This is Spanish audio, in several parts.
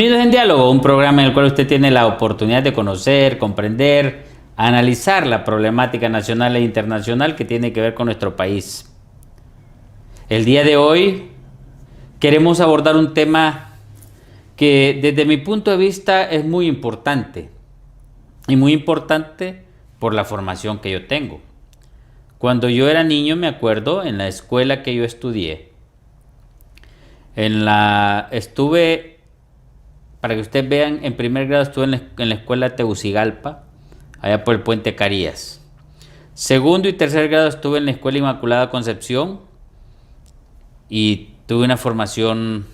Unidos en Diálogo, un programa en el cual usted tiene la oportunidad de conocer, comprender, analizar la problemática nacional e internacional que tiene que ver con nuestro país. El día de hoy queremos abordar un tema que desde mi punto de vista es muy importante, y muy importante por la formación que yo tengo. Cuando yo era niño, me acuerdo, en la escuela que yo estudié, estuve, para que ustedes vean, en primer grado estuve en la escuela Tegucigalpa, allá por el Puente Carías. Segundo y tercer grado estuve en la escuela Inmaculada Concepción y tuve una formación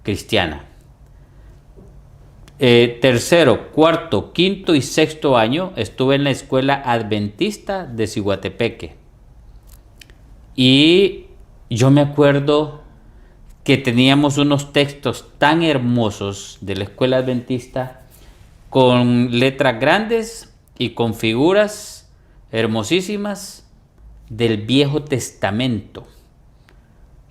cristiana. Tercero, cuarto, quinto y sexto año estuve en la escuela adventista de Ciguatepeque. Y yo me acuerdo que teníamos unos textos tan hermosos de la escuela adventista, con letras grandes y con figuras hermosísimas del Viejo Testamento.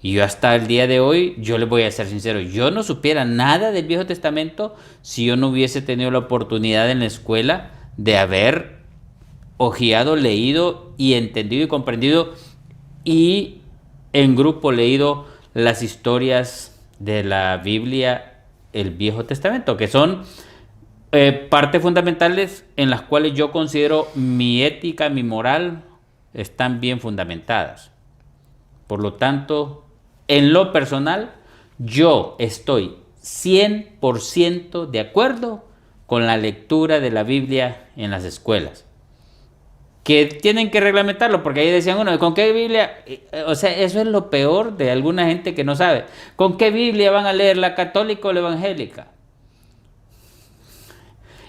Y yo hasta el día de hoy, yo les voy a ser sincero, yo no supiera nada del Viejo Testamento si yo no hubiese tenido la oportunidad en la escuela de haber hojeado, leído y entendido y comprendido, y en grupo leído las historias de la Biblia, el Viejo Testamento, que son partes fundamentales en las cuales yo considero mi ética, mi moral, están bien fundamentadas. Por lo tanto, en lo personal, yo estoy 100% de acuerdo con la lectura de la Biblia en las escuelas. Que tienen que reglamentarlo, porque ahí decían, bueno, ¿con qué Biblia? O sea, eso es lo peor de alguna gente que no sabe. ¿Con qué Biblia van a leer, la católica o la evangélica?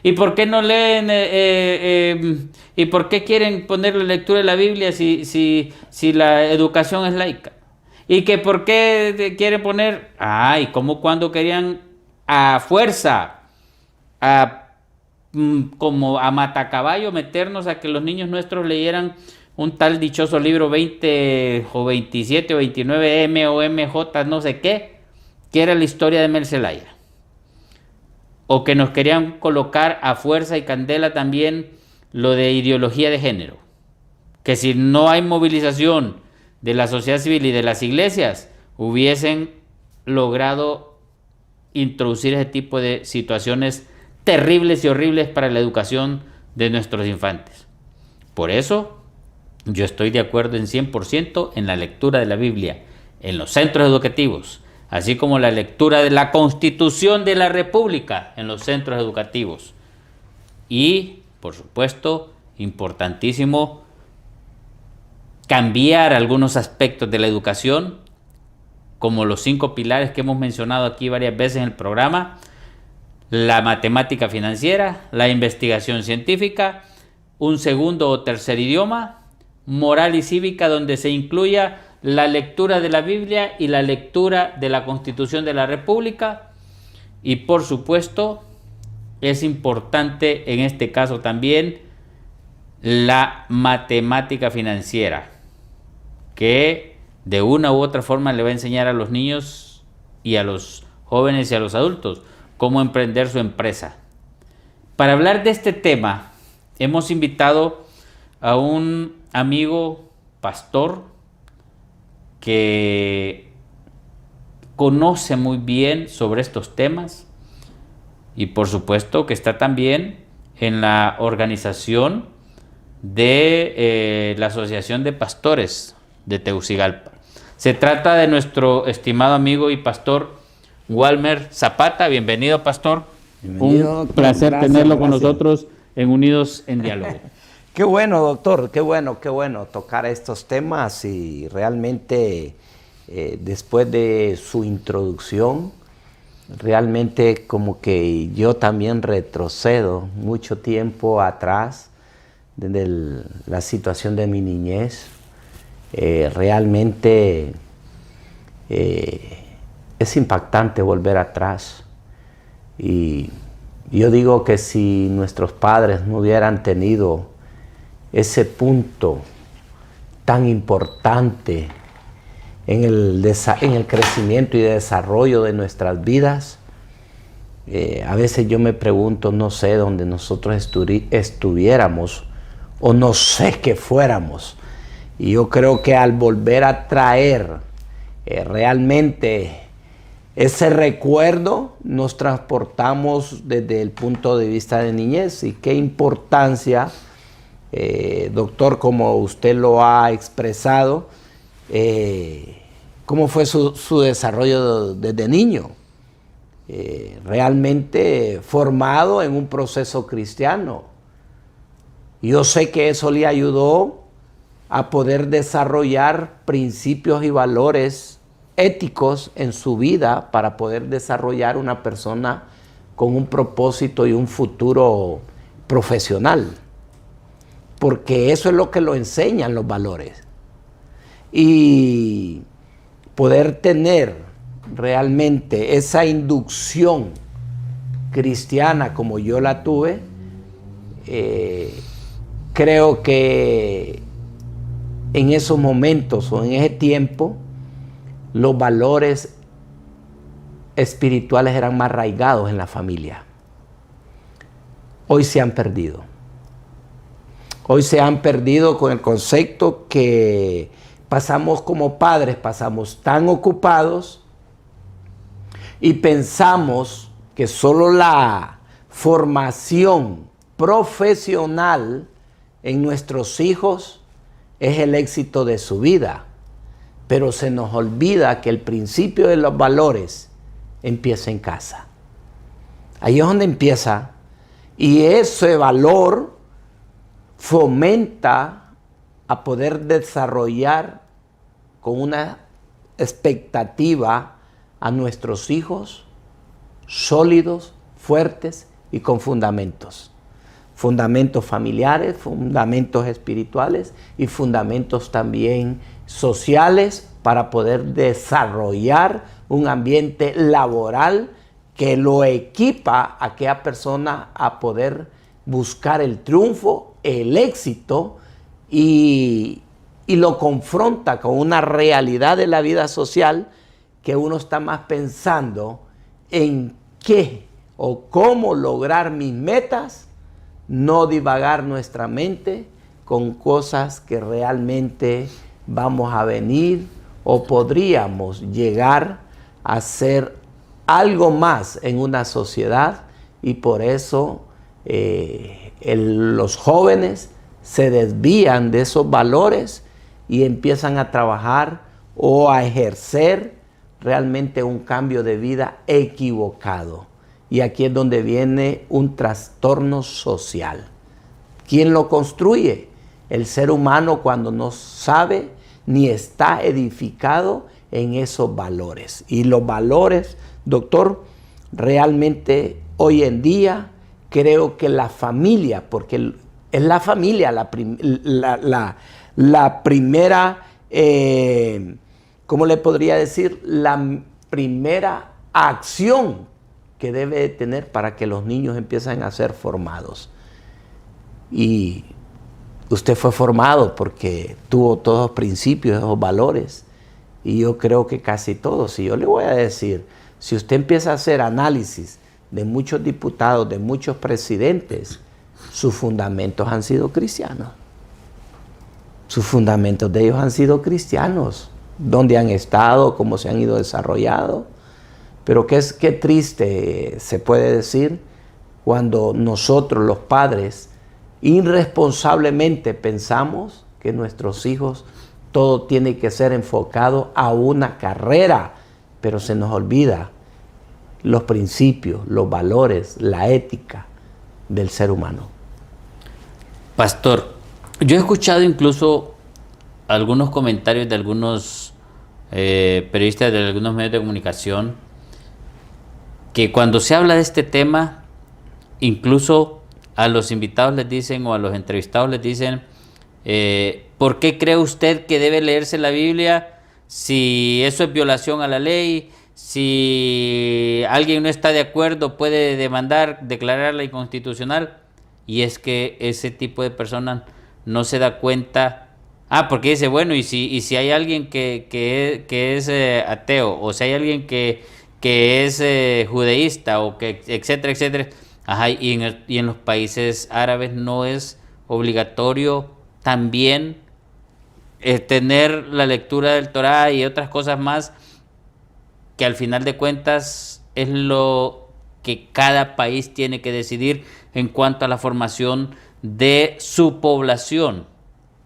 ¿Y por qué no leen? ¿Y por qué quieren poner la lectura de la Biblia si la educación es laica? ¿Y que por qué quieren poner? Ay, ¿cómo cuando querían a fuerza, como a matacaballo, meternos a que los niños nuestros leyeran un tal dichoso libro 20 o 27 o 29 M o MJ, no sé qué, que era la historia de Mel Zelaya? O que nos querían colocar a fuerza y candela también lo de ideología de género. Que si no hay movilización de la sociedad civil y de las iglesias, hubiesen logrado introducir ese tipo de situaciones terribles y horribles para la educación de nuestros infantes. Por eso, yo estoy de acuerdo en 100% en la lectura de la Biblia en los centros educativos, así como la lectura de la Constitución de la República en los centros educativos. Y, por supuesto, importantísimo, cambiar algunos aspectos de la educación, como los 5 pilares que hemos mencionado aquí varias veces en el programa: la matemática financiera, la investigación científica, un segundo o tercer idioma, moral y cívica, donde se incluya la lectura de la Biblia y la lectura de la Constitución de la República. Y por supuesto, es importante en este caso también la matemática financiera, que de una u otra forma le va a enseñar a los niños y a los jóvenes y a los adultos cómo emprender su empresa. Para hablar de este tema, hemos invitado a un amigo pastor que conoce muy bien sobre estos temas y por supuesto que está también en la organización de la Asociación de Pastores de Tegucigalpa. Se trata de nuestro estimado amigo y pastor Walmer Zapata. Bienvenido, pastor. Bienvenido, un placer tenerlo con nosotros en Unidos en Diálogo. Qué bueno, doctor, qué bueno tocar estos temas, y realmente después de su introducción, realmente como que yo también retrocedo mucho tiempo atrás, desde la situación de mi niñez. Realmente es impactante volver atrás, y yo digo que si nuestros padres no hubieran tenido ese punto tan importante en el crecimiento y desarrollo de nuestras vidas, A veces yo me pregunto, no sé dónde nosotros estuviéramos o no sé qué fuéramos. Y yo creo que al volver a traer realmente ese recuerdo, nos transportamos desde el punto de vista de niñez. Y qué importancia, doctor, como usted lo ha expresado, cómo fue su desarrollo desde niño. Realmente formado en un proceso cristiano. Yo sé que eso le ayudó a poder desarrollar principios y valores éticos en su vida para poder desarrollar una persona con un propósito y un futuro profesional. Porque eso es lo que lo enseñan los valores. Y poder tener realmente esa inducción cristiana como yo la tuve, creo que en esos momentos o en ese tiempo los valores espirituales eran más arraigados en la familia. Hoy se han perdido. Hoy se han perdido con el concepto que pasamos como padres, pasamos tan ocupados y pensamos que solo la formación profesional en nuestros hijos es el éxito de su vida. Pero se nos olvida que el principio de los valores empieza en casa. Ahí es donde empieza. Y ese valor fomenta a poder desarrollar con una expectativa a nuestros hijos sólidos, fuertes y con fundamentos. Fundamentos familiares, fundamentos espirituales y fundamentos también sociales para poder desarrollar un ambiente laboral que lo equipa a aquella persona a poder buscar el triunfo, el éxito y lo confronta con una realidad de la vida social que uno está más pensando en qué o cómo lograr mis metas, no divagar nuestra mente con cosas que realmente vamos a venir o podríamos llegar a ser algo más en una sociedad. Y por eso los jóvenes se desvían de esos valores y empiezan a trabajar o a ejercer realmente un cambio de vida equivocado. Y aquí es donde viene un trastorno social. ¿Quién lo construye? El ser humano, cuando no sabe ni está edificado en esos valores. Y los valores, doctor, realmente hoy en día creo que la familia, porque es la familia la primera, ¿cómo le podría decir? La primera acción que debe de tener para que los niños empiecen a ser formados. Y usted fue formado porque tuvo todos los principios, esos valores. Y yo creo que casi todos. Y yo le voy a decir, si usted empieza a hacer análisis de muchos diputados, de muchos presidentes, sus fundamentos han sido cristianos. Sus fundamentos de ellos han sido cristianos. ¿Dónde han estado? ¿Cómo se han ido desarrollando? Pero qué triste se puede decir cuando nosotros los padres irresponsablemente pensamos que nuestros hijos todo tiene que ser enfocado a una carrera, pero se nos olvida los principios, los valores, la ética del ser humano. Pastor, yo he escuchado incluso algunos comentarios de algunos periodistas de algunos medios de comunicación que cuando se habla de este tema, incluso a los invitados les dicen o a los entrevistados les dicen, ¿por qué cree usted que debe leerse la Biblia si eso es violación a la ley? Si alguien no está de acuerdo puede demandar, declararla inconstitucional. Y es que ese tipo de personas no se da cuenta. Porque dice, bueno, y si hay alguien que es ateo, o si hay alguien que que es judeísta o que etcétera, etcétera. Ajá, y en los países árabes no es obligatorio también tener la lectura del Torá y otras cosas más, que al final de cuentas es lo que cada país tiene que decidir en cuanto a la formación de su población,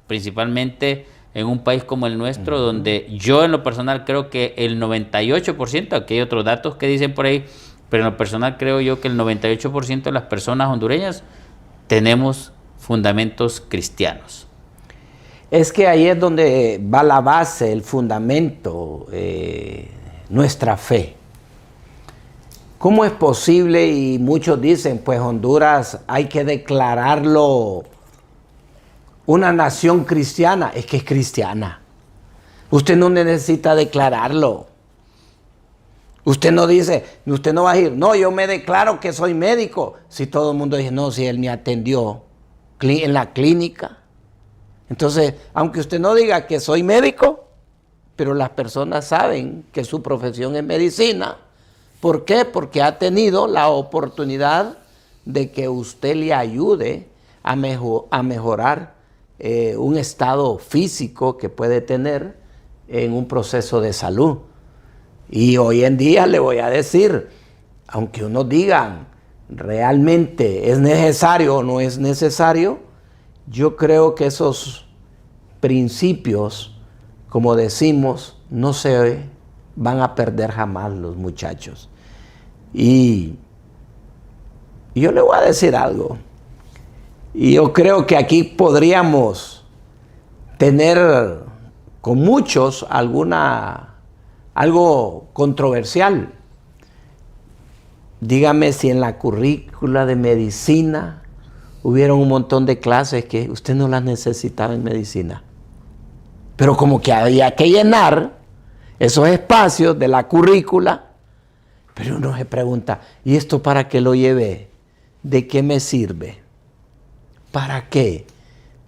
principalmente en un país como el nuestro, donde yo en lo personal creo que el 98%, aquí hay otros datos que dicen por ahí, pero en lo personal creo yo que el 98% de las personas hondureñas tenemos fundamentos cristianos. Es que ahí es donde va la base, el fundamento, nuestra fe. ¿Cómo es posible? Y muchos dicen, pues Honduras hay que declararlo una nación cristiana. Es que es cristiana. Usted no necesita declararlo. Usted no dice, usted no va a decir, no, yo me declaro que soy médico. Si todo el mundo dice, no, si él me atendió en la clínica. Entonces, aunque usted no diga que soy médico, pero las personas saben que su profesión es medicina. ¿Por qué? Porque ha tenido la oportunidad de que usted le ayude a mejorar un estado físico que puede tener en un proceso de salud. Y hoy en día le voy a decir, aunque unos digan realmente es necesario o no es necesario, yo creo que esos principios, como decimos, no se van a perder jamás los muchachos. Y yo le voy a decir algo. Y yo creo que aquí podríamos tener con muchos algo controversial. Dígame si en la currícula de medicina hubieron un montón de clases que usted no las necesitaba en medicina. Pero como que había que llenar esos espacios de la currícula, pero uno se pregunta, ¿y esto para qué lo llevé? ¿De qué me sirve? ¿Para qué?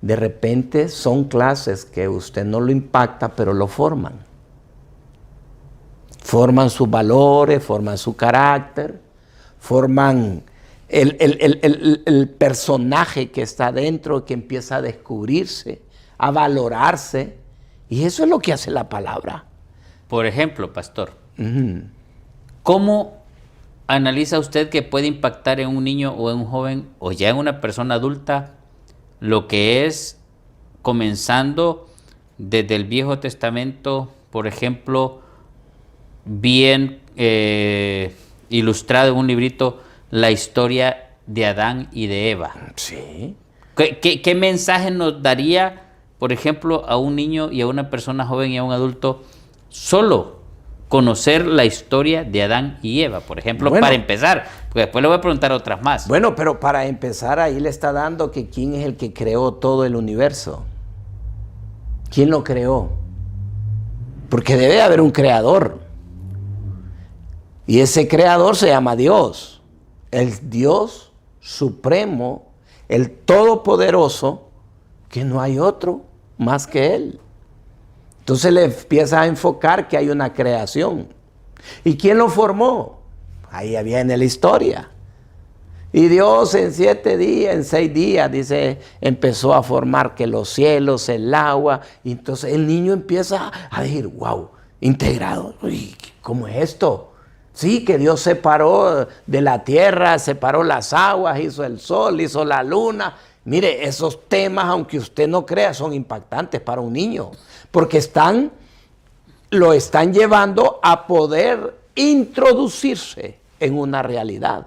De repente son clases que usted no lo impacta, pero lo forman. Forman sus valores, forman su carácter, forman el personaje que está dentro, que empieza a descubrirse, a valorarse. Y eso es lo que hace la palabra. Por ejemplo, pastor, ¿cómo analiza usted que puede impactar en un niño o en un joven o ya en una persona adulta lo que es comenzando desde el Viejo Testamento, por ejemplo, bien ilustrado en un librito, la historia de Adán y de Eva? Sí. ¿Qué mensaje nos daría, por ejemplo, a un niño y a una persona joven y a un adulto solo conocer la historia de Adán y Eva, por ejemplo, bueno, para empezar? Porque después le voy a preguntar otras más. Bueno, pero para empezar ahí le está dando que quién es el que creó todo el universo. ¿Quién lo creó? Porque debe haber un creador. Y ese creador se llama Dios. El Dios supremo, el todopoderoso, que no hay otro más que Él. Entonces le empieza a enfocar que hay una creación. ¿Y quién lo formó? Ahí viene la historia. Y Dios en 7 días, en 6 días, dice, empezó a formar que los cielos, el agua. Y entonces el niño empieza a decir, wow, integrado. Uy, ¿cómo es esto? Sí, que Dios separó de la tierra, separó las aguas, hizo el sol, hizo la luna. Mire, esos temas, aunque usted no crea, son impactantes para un niño, porque lo están llevando a poder introducirse en una realidad.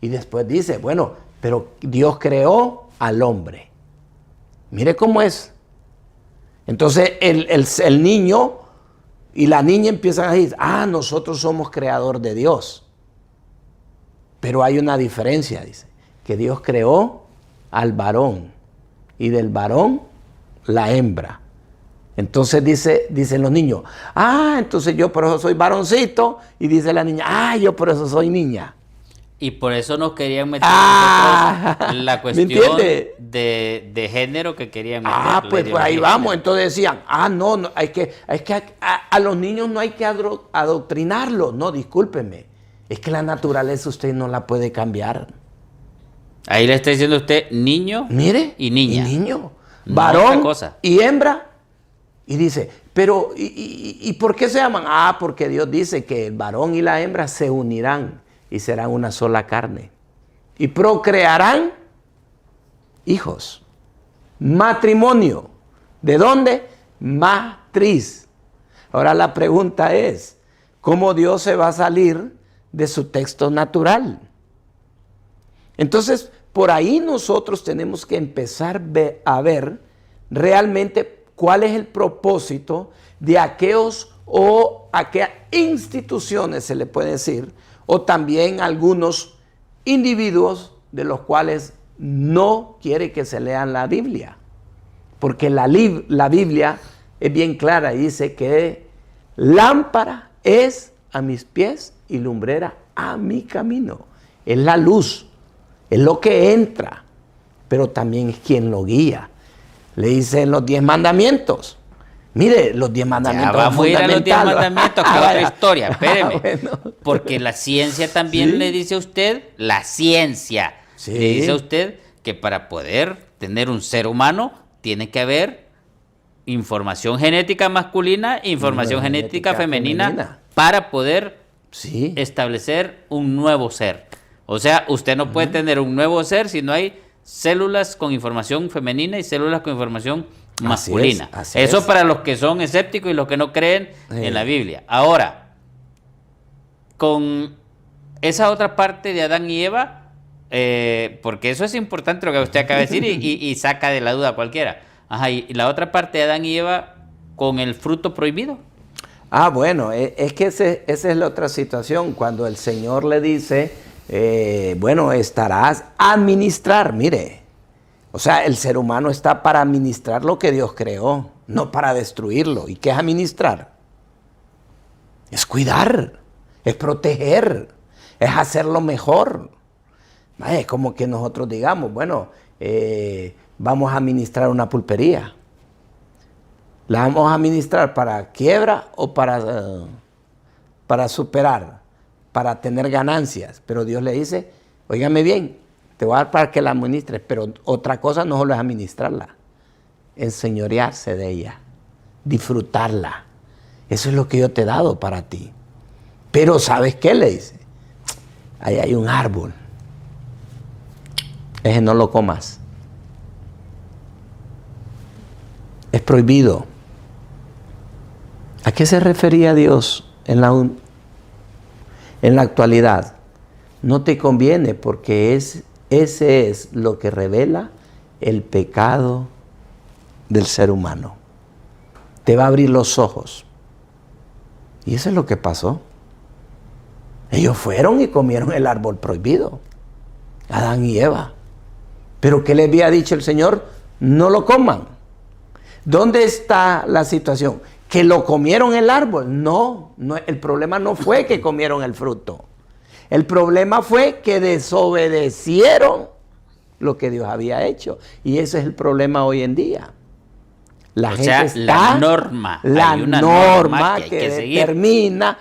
Y después dice, bueno, pero Dios creó al hombre. Mire cómo es. Entonces el niño y la niña empiezan a decir, nosotros somos creador de Dios. Pero hay una diferencia, dice, que Dios creó al varón y del varón la hembra. Entonces dicen los niños, entonces yo por eso soy varoncito, y dice la niña, yo por eso soy niña. Y por eso nos querían meter nosotros la ¿me cuestión entiende? de género que querían meter. Ah, la pues ahí ideología de vamos. género. Entonces decían, no, hay que a los niños no hay que adoctrinarlos. No, discúlpeme. Es que la naturaleza usted no la puede cambiar. Ahí le está diciendo usted niño Mire. y niña. Y niño. No Varón otra cosa. y hembra. Y dice, pero ¿y por qué se llaman? Ah, porque Dios dice que el varón y la hembra se unirán y serán una sola carne. Y procrearán hijos. Matrimonio. ¿De dónde? Matriz. Ahora la pregunta es, ¿cómo Dios se va a salir de su texto natural? Entonces, por ahí nosotros tenemos que empezar a ver realmente cuál es el propósito de aquellas instituciones, se le puede decir, o también algunos individuos de los cuales no quiere que se lean la Biblia. Porque la Biblia es bien clara y dice que lámpara es a mis pies y lumbrera a mi camino. Es la luz, es lo que entra, pero también es quien lo guía. Le dicen los 10 mandamientos. Mire, los 10 mandamientos Ya vamos a ir a los 10 mandamientos, que es otra historia, espéreme. Bueno. Porque la ciencia también Sí. le dice a usted, la ciencia Sí. le dice a usted que para poder tener un ser humano tiene que haber información genética masculina e información genética femenina para poder Sí. establecer un nuevo ser. O sea, usted no puede tener un nuevo ser si no hay células con información femenina y células con información masculina. Así Eso es. para los que son escépticos y los que no creen en la Biblia. Ahora, con esa otra parte de Adán y Eva, porque eso es importante lo que usted acaba de decir y saca de la duda a cualquiera. Ajá, y la otra parte de Adán y Eva con el fruto prohibido. Ah, bueno, es que esa es la otra situación. Cuando el Señor le dice, bueno, estarás a administrar, mire. O sea, el ser humano está para administrar lo que Dios creó, no para destruirlo. ¿Y qué es administrar? Es cuidar, es proteger, es hacerlo mejor. Es como que nosotros digamos, bueno, vamos a administrar una pulpería. ¿La vamos a administrar para quiebra o para superar, para tener ganancias? Pero Dios le dice, óigame bien, te voy a dar para que la administres, pero otra cosa no solo es administrarla, enseñorearse de ella, disfrutarla. Eso es lo que yo te he dado para ti. Pero ¿sabes qué? Le dice, ahí hay un árbol, ese no lo comas. Es prohibido. ¿A qué se refería Dios en la actualidad? No te conviene porque ese es lo que revela el pecado del ser humano. Te va a abrir los ojos. Y eso es lo que pasó. Ellos fueron y comieron el árbol prohibido. Adán y Eva. ¿Pero qué les había dicho el Señor? No lo coman. ¿Dónde está la situación? ¿Que lo comieron el árbol? No, el problema no fue que comieron el fruto. El problema fue que desobedecieron lo que Dios había hecho. Y ese es el problema hoy en día. La gente está, la norma. La hay una norma que hay que seguir. determina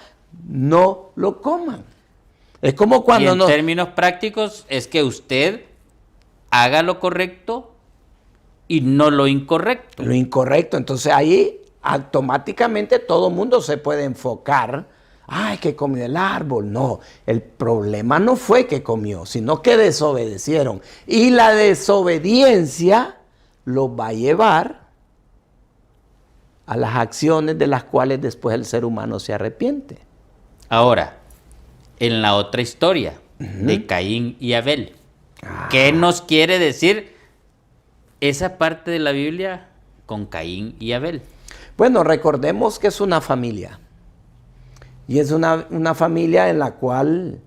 no lo coman. Es como cuando y en términos prácticos es que usted haga lo correcto y no lo incorrecto. Lo incorrecto. Entonces ahí automáticamente todo el mundo se puede enfocar. Ay, que comió el árbol. No, el problema no fue que comió, sino que desobedecieron. Y la desobediencia los va a llevar a las acciones de las cuales después el ser humano se arrepiente. Ahora, en la otra historia de Caín y Abel, ¿qué nos quiere decir esa parte de la Biblia con Caín y Abel? Bueno, recordemos que es una familia. Y es una familia en la cual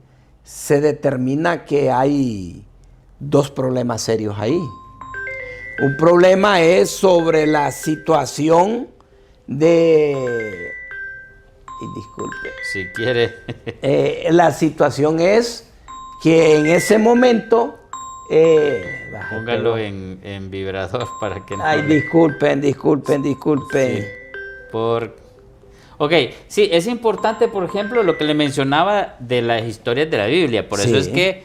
se determina que hay dos problemas serios ahí. Un problema es sobre la situación de... Y disculpe. Si quiere. La situación es que en ese momento... Póngalo en vibrador para que no... Ay, disculpen. Sí, Ok, sí, es importante, por ejemplo, lo que le mencionaba de las historias de la Biblia. Por eso es que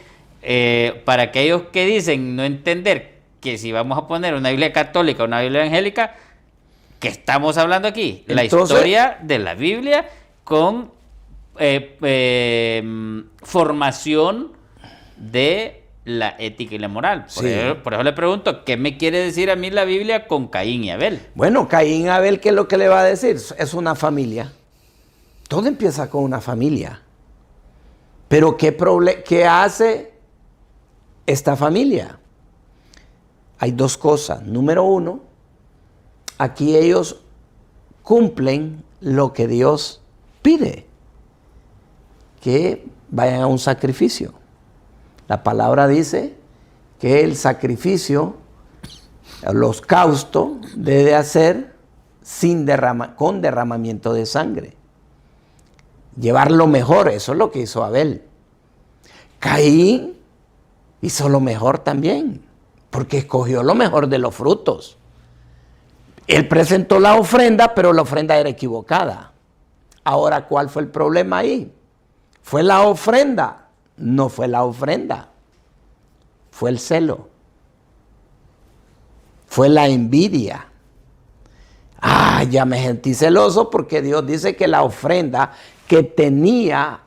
para aquellos que dicen no entender que si vamos a poner una Biblia católica o una Biblia evangélica, ¿qué estamos hablando aquí? La historia de la Biblia con formación de la ética y la moral. Por eso le pregunto, ¿qué me quiere decir a mí la Biblia con Caín y Abel? Bueno, Caín y Abel, ¿qué es lo que le va a decir? Es una familia. Todo empieza con una familia. Pero ¿qué hace esta familia? Hay dos cosas. Número uno, aquí ellos cumplen lo que Dios pide, que vayan a un sacrificio. La palabra dice que el sacrificio, el holocausto, debe hacer con derramamiento de sangre. Llevar lo mejor, eso es lo que hizo Abel. Caín hizo lo mejor también, porque escogió lo mejor de los frutos. Él presentó la ofrenda, pero la ofrenda era equivocada. Ahora, ¿cuál fue el problema ahí? ¿Fue la ofrenda? No fue la ofrenda, fue el celo, fue la envidia. Ya me sentí celoso porque Dios dice que la ofrenda que tenía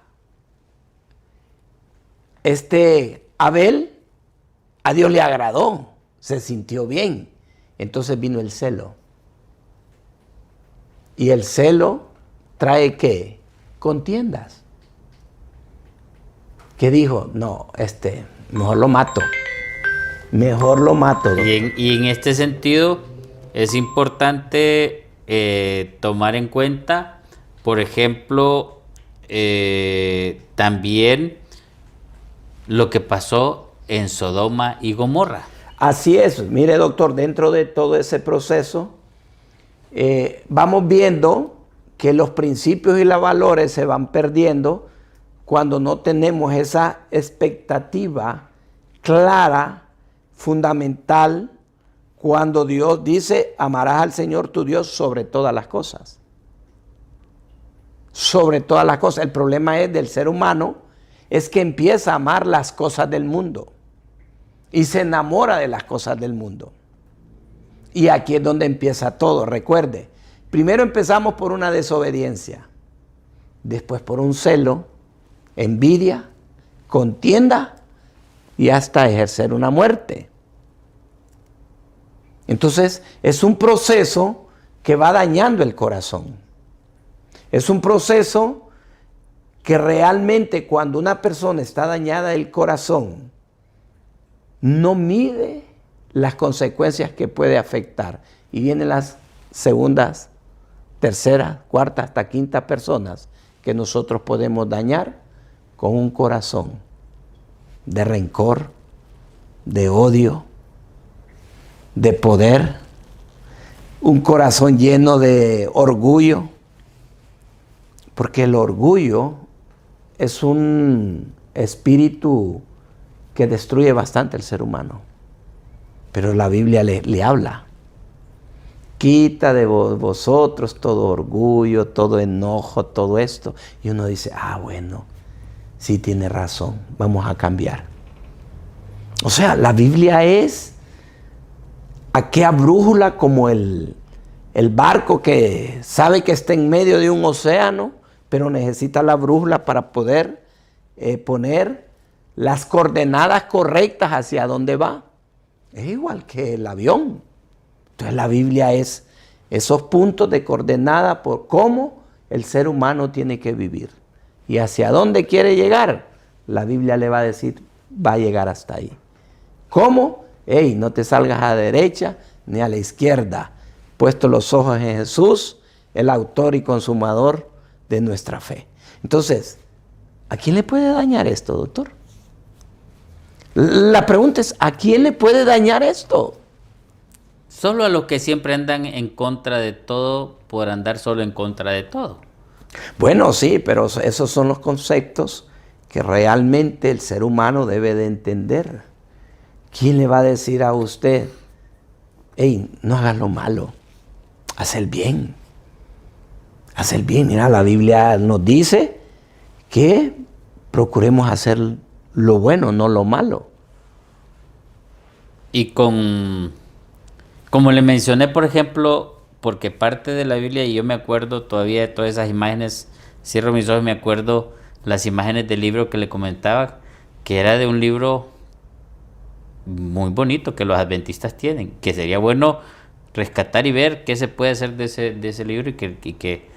Abel, a Dios le agradó, se sintió bien. Entonces vino el celo. Y el celo trae ¿qué? Contiendas. Que dijo, no, mejor lo mato. Mejor lo mato. Y en este sentido es importante tomar en cuenta, por ejemplo, también lo que pasó en Sodoma y Gomorra. Así es. Mire, doctor, dentro de todo ese proceso, vamos viendo que los principios y los valores se van perdiendo cuando no tenemos esa expectativa clara, fundamental, cuando Dios dice, amarás al Señor tu Dios sobre todas las cosas. Sobre todas las cosas. El problema es del ser humano, es que empieza a amar las cosas del mundo y se enamora de las cosas del mundo. Y aquí es donde empieza todo. Recuerde, primero empezamos por una desobediencia, después por un celo, envidia, contienda y hasta ejercer una muerte. Entonces es un proceso que va dañando el corazón. Es un proceso que realmente cuando una persona está dañada el corazón, no mide las consecuencias que puede afectar. Y vienen las segundas, terceras, cuartas, hasta quinta personas que nosotros podemos dañar con un corazón de rencor, de odio, de poder, un corazón lleno de orgullo, porque el orgullo es un espíritu que destruye bastante al ser humano. Pero la Biblia le habla. Quita de vosotros todo orgullo, todo enojo, todo esto. Y uno dice, bueno, sí tiene razón, vamos a cambiar. O sea, la Biblia es aquella brújula como el barco que sabe que está en medio de un océano, pero necesita la brújula para poder poner las coordenadas correctas hacia dónde va. Es igual que el avión. Entonces la Biblia es esos puntos de coordenada por cómo el ser humano tiene que vivir. Y hacia dónde quiere llegar, la Biblia le va a decir, va a llegar hasta ahí. ¿Cómo? No te salgas a la derecha ni a la izquierda. Puesto los ojos en Jesús, el autor y consumador de nuestra fe. Entonces, ¿a quién le puede dañar esto, doctor? La pregunta es, ¿a quién le puede dañar esto? Solo a los que siempre andan en contra de todo por andar solo en contra de todo. Bueno, sí, pero esos son los conceptos que realmente el ser humano debe de entender. ¿Quién le va a decir a usted, hey, no hagas lo malo, haz el bien? Haz el bien. Mira, la Biblia nos dice que procuremos hacer lo bueno, no lo malo. Y como le mencioné, por ejemplo, porque parte de la Biblia, y yo me acuerdo todavía de todas esas imágenes, cierro mis ojos y me acuerdo las imágenes del libro que le comentaba, que era de un libro muy bonito que los adventistas tienen, que sería bueno rescatar y ver qué se puede hacer de ese libro y que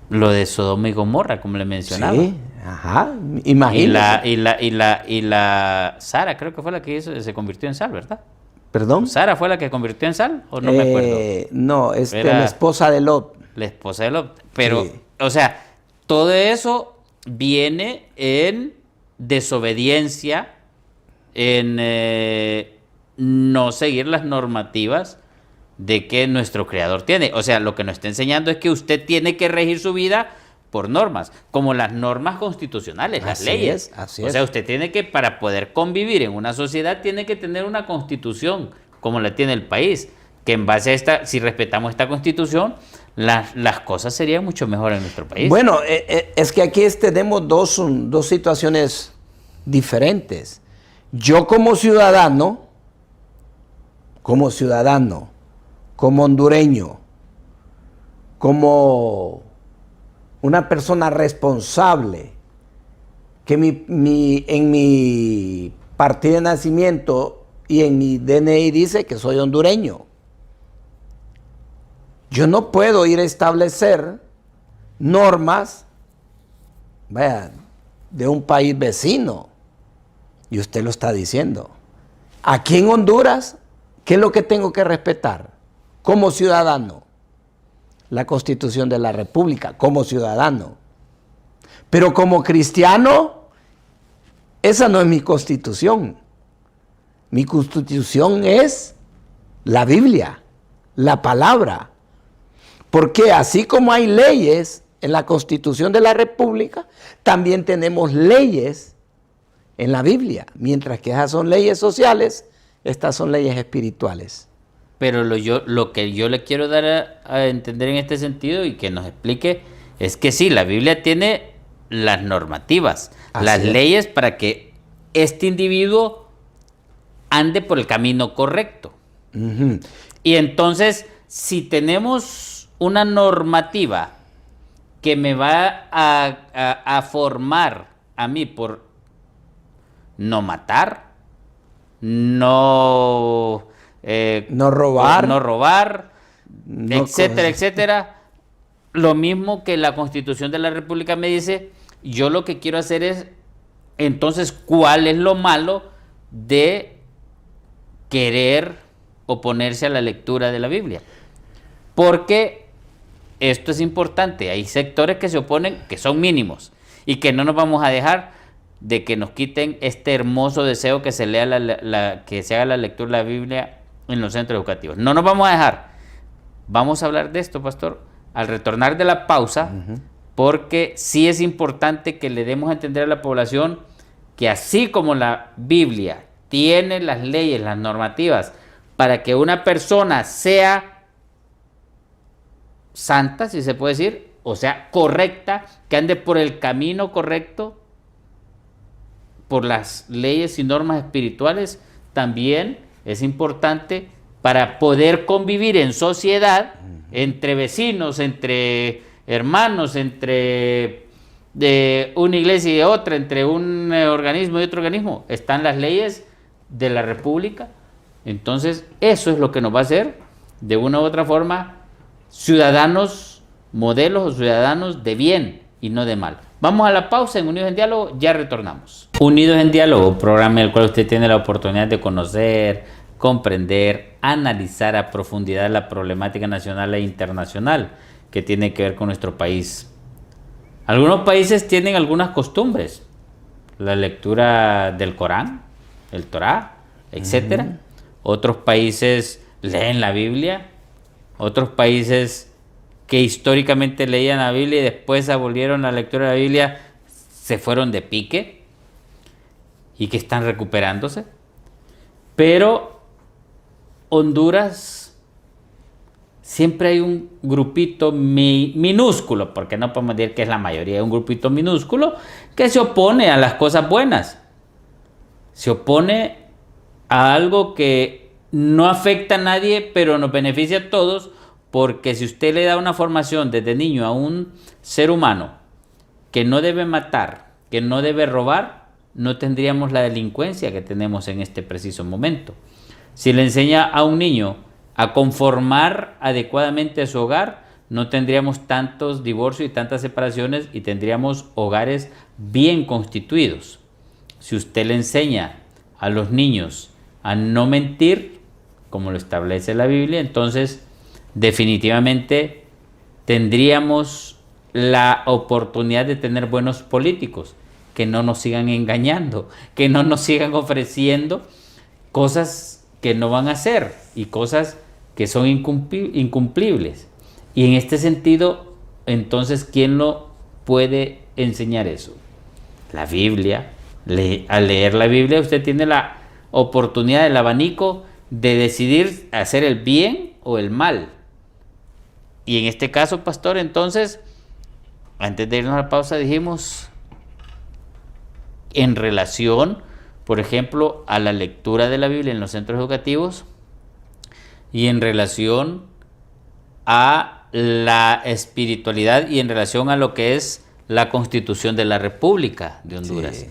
lo de Sodoma y Gomorra, como le mencionaba. Sí, ajá, imagínate. Y la Sara, creo que fue la que se convirtió en sal, ¿verdad? ¿Perdón? ¿Sara fue la que convirtió en sal? ¿O no me acuerdo? No, Era la esposa de Lot. la esposa de Lot. Pero, Sí. o sea, todo eso viene en desobediencia, en no seguir las normativas de que nuestro creador tiene. O sea, lo que nos está enseñando es que usted tiene que regir su vida por normas, como las normas constitucionales, las leyes. Así o es. sea, usted tiene que, para poder convivir en una sociedad, tiene que tener una constitución, como la tiene el país, que en base a esta, si respetamos esta constitución, las cosas serían mucho mejor en nuestro país. Bueno, es que aquí tenemos dos situaciones diferentes. Yo como ciudadano, como hondureño, como una persona responsable, que en mi partida de nacimiento y en mi DNI dice que soy hondureño. Yo no puedo ir a establecer normas, vaya, de un país vecino. Y usted lo está diciendo. Aquí en Honduras, ¿qué es lo que tengo que respetar como ciudadano? La Constitución de la República, como ciudadano. Pero como cristiano, esa no es mi Constitución. Mi Constitución es la Biblia, la palabra. Porque así como hay leyes en la Constitución de la República, también tenemos leyes en la Biblia. Mientras que esas son leyes sociales, estas son leyes espirituales. Pero lo que yo le quiero dar a entender en este sentido y que nos explique es que sí, la Biblia tiene las normativas, las leyes para que este individuo ande por el camino correcto. Uh-huh. Y entonces, si tenemos una normativa que me va a formar a mí por no matar, no robar, etcétera, etcétera. Lo mismo que la Constitución de la República me dice, yo lo que quiero hacer es, entonces, ¿cuál es lo malo de querer oponerse a la lectura de la Biblia? Porque esto es importante, hay sectores que se oponen, que son mínimos, y que no nos vamos a dejar de que nos quiten este hermoso deseo que se lea que se haga la lectura de la Biblia en los centros educativos. No nos vamos a dejar. Vamos a hablar de esto, pastor, al retornar de la pausa, porque sí es importante que le demos a entender a la población que así como la Biblia tiene las leyes, las normativas, para que una persona sea santa, si se puede decir, o sea, correcta, que ande por el camino correcto, por las leyes y normas espirituales, también es importante para poder convivir en sociedad, entre vecinos, entre hermanos, entre de una iglesia y de otra, entre un organismo y otro organismo. Están las leyes de la República. Entonces, eso es lo que nos va a hacer, de una u otra forma, ciudadanos modelos o ciudadanos de bien y no de mal. Vamos a la pausa en Unidos en Diálogo, ya retornamos. Unidos en Diálogo, programa en el cual usted tiene la oportunidad de conocer, comprender, analizar a profundidad la problemática nacional e internacional que tiene que ver con nuestro país. Algunos países tienen algunas costumbres, la lectura del Corán, el Torá, etc. Otros países leen la Biblia, otros países que históricamente leían la Biblia y después abolieron la lectura de la Biblia, se fueron de pique y que están recuperándose. Pero Honduras, siempre hay un grupito minúsculo, porque no podemos decir que es la mayoría, es un grupito minúsculo que se opone a las cosas buenas. Se opone a algo que no afecta a nadie, pero nos beneficia a todos, porque si usted le da una formación desde niño a un ser humano que no debe matar, que no debe robar, no tendríamos la delincuencia que tenemos en este preciso momento. Si le enseña a un niño a conformar adecuadamente a su hogar, no tendríamos tantos divorcios y tantas separaciones y tendríamos hogares bien constituidos. Si usted le enseña a los niños a no mentir, como lo establece la Biblia, entonces definitivamente tendríamos la oportunidad de tener buenos políticos que no nos sigan engañando, que no nos sigan ofreciendo cosas que no van a hacer y cosas que son incumplibles. Y en este sentido, entonces, ¿quién lo puede enseñar eso? La Biblia. Al leer la Biblia usted tiene la oportunidad, el abanico de decidir hacer el bien o el mal. Y en este caso, pastor, entonces, antes de irnos a la pausa dijimos, en relación, por ejemplo, a la lectura de la Biblia en los centros educativos y en relación a la espiritualidad y en relación a lo que es la Constitución de la República de Honduras. Sí.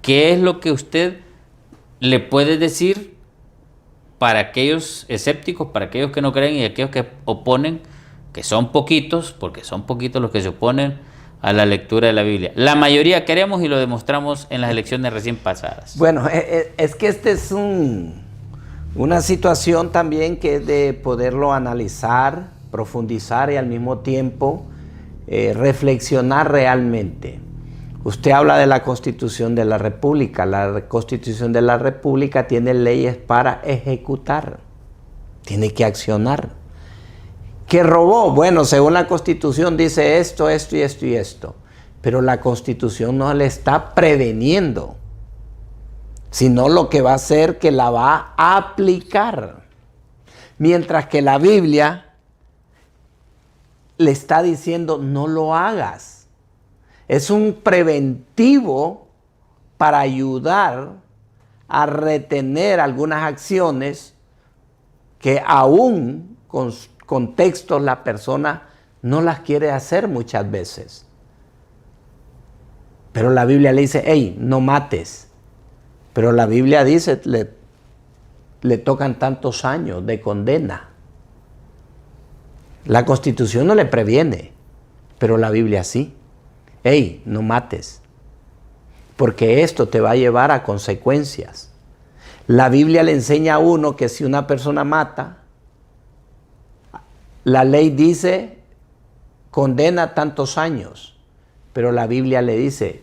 ¿Qué es lo que usted le puede decir para aquellos escépticos, para aquellos que no creen y aquellos que oponen, que son poquitos, porque son poquitos los que se oponen a la lectura de la Biblia? La mayoría queremos y lo demostramos en las elecciones recién pasadas. Bueno, es que este es una situación también que es de poderlo analizar, profundizar y al mismo tiempo reflexionar realmente. Usted habla de la Constitución de la República. La Constitución de la República tiene leyes para ejecutar, tiene que accionar. ¿Qué robó? Bueno, según la Constitución dice esto, esto y esto y esto. Pero la Constitución no le está preveniendo, sino lo que va a hacer que la va a aplicar. Mientras que la Biblia le está diciendo no lo hagas. Es un preventivo para ayudar a retener algunas acciones que aún con contextos la persona no las quiere hacer muchas veces. Pero la Biblia le dice, hey, no mates. Pero la Biblia dice, le tocan tantos años de condena. La Constitución no le previene, pero la Biblia sí. Hey, no mates, porque esto te va a llevar a consecuencias. La Biblia le enseña a uno que si una persona mata, la ley dice condena tantos años, pero la Biblia le dice,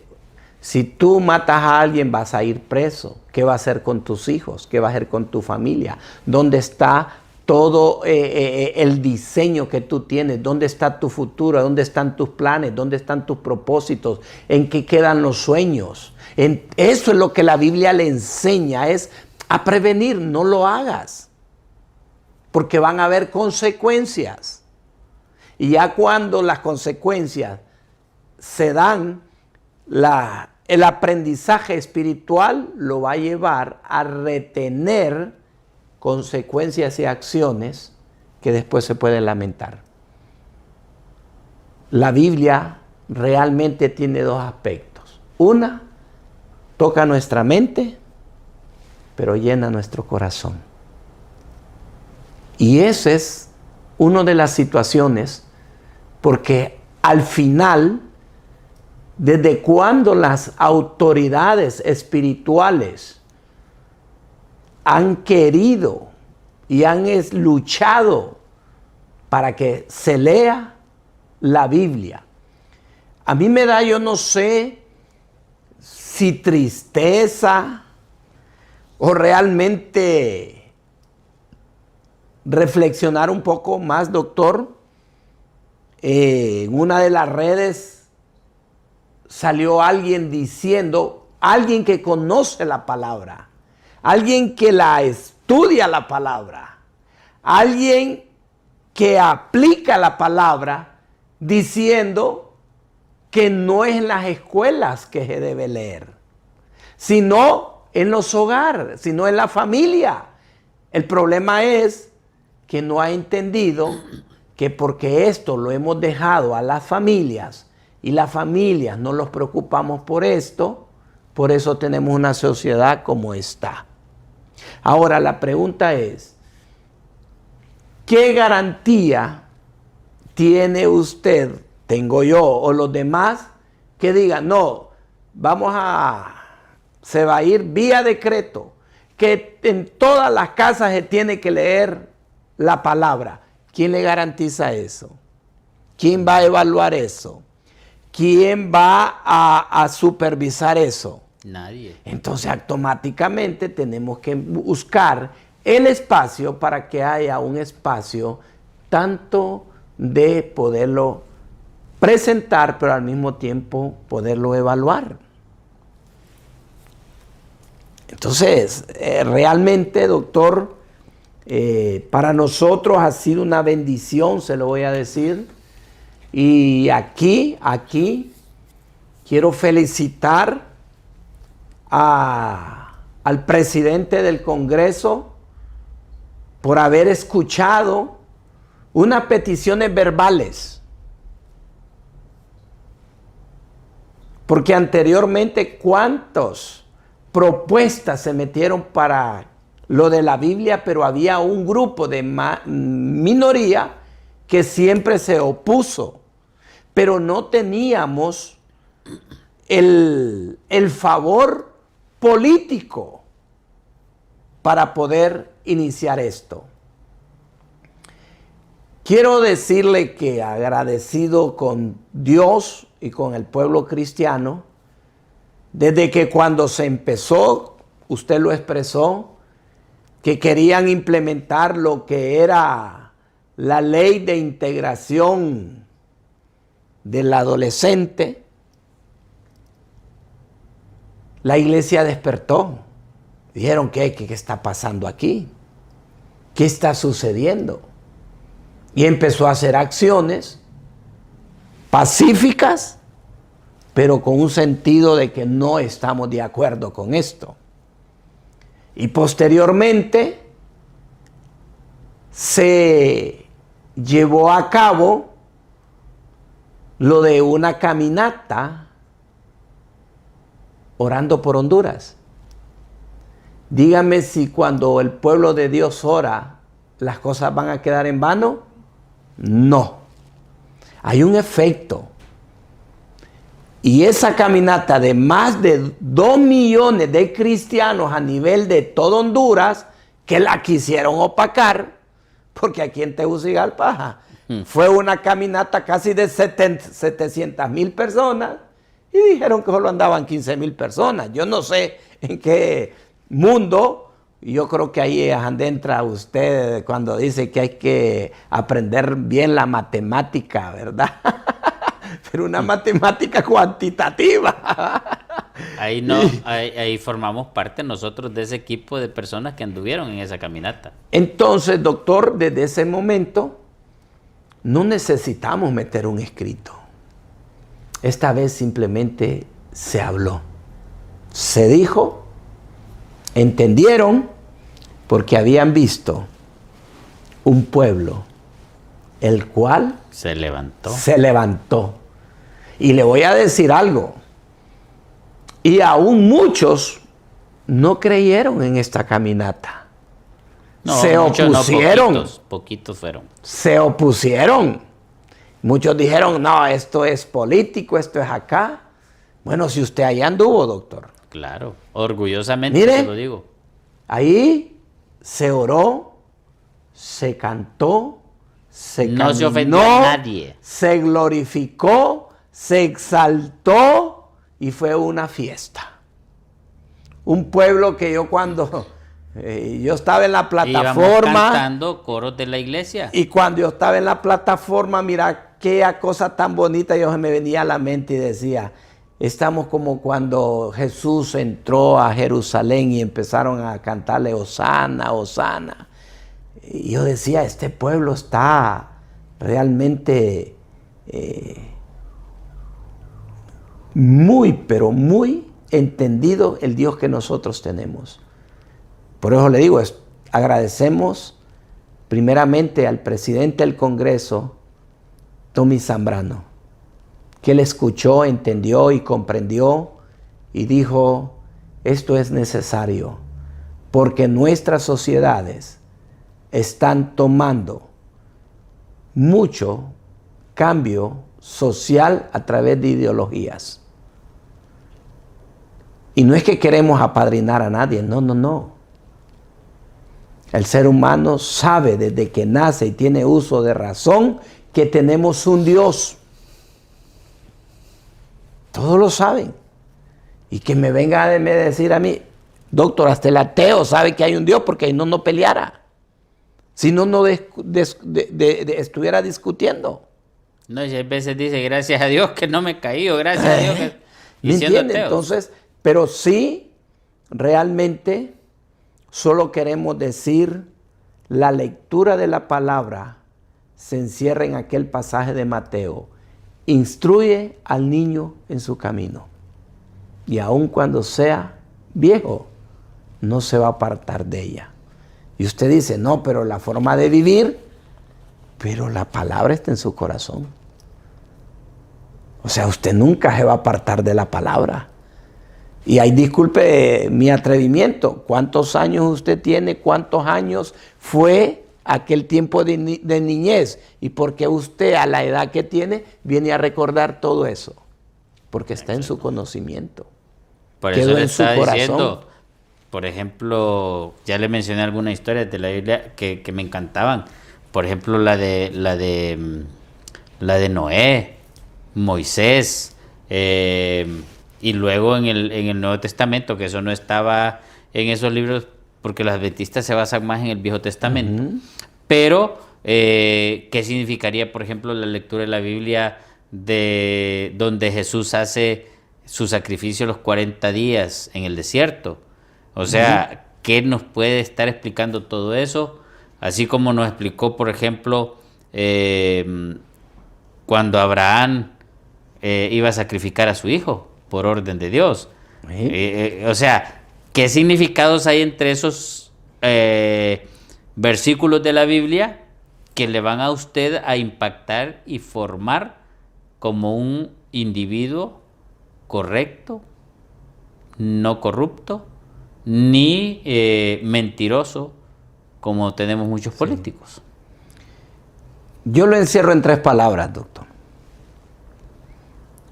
si tú matas a alguien vas a ir preso. ¿Qué va a hacer con tus hijos? ¿Qué va a hacer con tu familia? ¿Dónde está todo el diseño que tú tienes? ¿Dónde está tu futuro? ¿Dónde están tus planes? ¿Dónde están tus propósitos? ¿En qué quedan los sueños? Eso es lo que la Biblia le enseña, es a prevenir, no lo hagas, porque van a haber consecuencias. Y ya cuando las consecuencias se dan, el aprendizaje espiritual lo va a llevar a retener consecuencias y acciones que después se pueden lamentar. La Biblia realmente tiene dos aspectos. Una, toca nuestra mente, pero llena nuestro corazón. Y esa es una de las situaciones, porque al final, desde cuando las autoridades espirituales han querido y han luchado para que se lea la Biblia, a mí me da, yo no sé si tristeza o realmente reflexionar un poco más, doctor. En una de las redes salió alguien diciendo, alguien que conoce la palabra, alguien que la estudia la palabra, alguien que aplica la palabra, diciendo que no es en las escuelas que se debe leer, sino en los hogares, sino en la familia. El problema es que no ha entendido que porque esto lo hemos dejado a las familias y las familias no nos preocupamos por esto, por eso tenemos una sociedad como está. Ahora la pregunta es, ¿qué garantía tiene usted, tengo yo o los demás, que digan, no, se va a ir vía decreto, que en todas las casas se tiene que leer la palabra? ¿Quién le garantiza eso? ¿Quién va a evaluar eso? ¿Quién va a supervisar eso? Nadie. Entonces automáticamente tenemos que buscar el espacio para que haya un espacio tanto de poderlo presentar, pero al mismo tiempo poderlo evaluar. Entonces, realmente, doctor, para nosotros ha sido una bendición, se lo voy a decir. Y aquí quiero felicitar al presidente del Congreso por haber escuchado unas peticiones verbales. Porque anteriormente, ¿cuántas propuestas se metieron para lo de la Biblia? Pero había un grupo de minoría que siempre se opuso. Pero no teníamos el favor político para poder iniciar esto. Quiero decirle que agradecido con Dios y con el pueblo cristiano, desde que cuando se empezó, usted lo expresó, que querían implementar lo que era la ley de integración del adolescente, la iglesia despertó. Dijeron, ¿qué está pasando aquí? ¿Qué está sucediendo? Y empezó a hacer acciones pacíficas, pero con un sentido de que no estamos de acuerdo con esto. Y posteriormente se llevó a cabo lo de una caminata orando por Honduras. Dígame si cuando el pueblo de Dios ora, las cosas van a quedar en vano. No. Hay un efecto. Y esa caminata de más de 2 millones de cristianos a nivel de todo Honduras, que la quisieron opacar, porque aquí en Tegucigalpa fue una caminata casi de 700,000 personas y dijeron que solo andaban 15,000 personas. Yo no sé en qué mundo, yo creo que ahí es donde entra usted cuando dice que hay que aprender bien la matemática, ¿verdad? Pero una matemática cuantitativa. Ahí formamos parte nosotros de ese equipo de personas que anduvieron en esa caminata. Entonces, doctor, desde ese momento no necesitamos meter un escrito. Esta vez simplemente se habló, se dijo, entendieron, porque habían visto un pueblo, el cual se levantó. Y le voy a decir algo, y aún muchos no creyeron en esta caminata. No, se opusieron. No, poquitos fueron. Se opusieron. Muchos dijeron, no, esto es político, esto es acá. Bueno, si usted allá anduvo, doctor. Claro, orgullosamente mire, se lo digo. Ahí se oró, se cantó, no se ofendió a nadie. Se glorificó, se exaltó y fue una fiesta. Un pueblo que yo cuando yo estaba en la plataforma. Íbamos cantando coros de la iglesia. Y cuando yo estaba en la plataforma, mira qué cosa tan bonita, yo me venía a la mente y decía, Estamos como cuando Jesús entró a Jerusalén y empezaron a cantarle Hosana, Hosana. Y yo decía, este pueblo está realmente muy, pero muy entendido el Dios que nosotros tenemos. Por eso le digo, agradecemos primeramente al presidente del Congreso, Tommy Zambrano, que él escuchó, entendió y comprendió y dijo, esto es necesario, porque nuestras sociedades están tomando mucho cambio social a través de ideologías. Y no es que queremos apadrinar a nadie, no, no, no. El ser humano sabe desde que nace y tiene uso de razón que tenemos un Dios. Todos lo saben. Y que me venga a decir a mí, doctor, hasta el ateo sabe que hay un Dios porque si no, no peleara. Si no, no estuviera discutiendo. No, y a veces dice, gracias a Dios que no me caí, o gracias a Dios que... ¿Me entiende? Entonces, pero sí, realmente, solo queremos decir, la lectura de la palabra se encierra en aquel pasaje de Mateo. Instruye al niño en su camino. Y aun cuando sea viejo, no se va a apartar de ella. Y usted dice, no, pero la forma de vivir, pero la palabra está en su corazón. O sea, usted nunca se va a apartar de la palabra. Y ahí disculpe mi atrevimiento, ¿cuántos años usted tiene? ¿Cuántos años fue aquel tiempo de niñez? ¿Y por qué usted a la edad que tiene viene a recordar todo eso? Porque está en su conocimiento. Por eso le estaba diciendo, por ejemplo, ya le mencioné algunas historias de la Biblia que me encantaban. Por ejemplo, la de Noé, Moisés, y luego en el Nuevo Testamento, que eso no estaba en esos libros, porque los adventistas se basan más en el Viejo Testamento. Pero, ¿qué significaría, por ejemplo, la lectura de la Biblia donde Jesús hace su sacrificio los 40 días en el desierto? O sea, ¿qué nos puede estar explicando todo eso? Así como nos explicó, por ejemplo, cuando Abraham iba a sacrificar a su hijo por orden de Dios. O sea, ¿qué significados hay entre esos versículos de la Biblia que le van a usted a impactar y formar como un individuo correcto, no corrupto, ni mentiroso, como tenemos muchos políticos? Yo lo encierro en 3 palabras, doctor.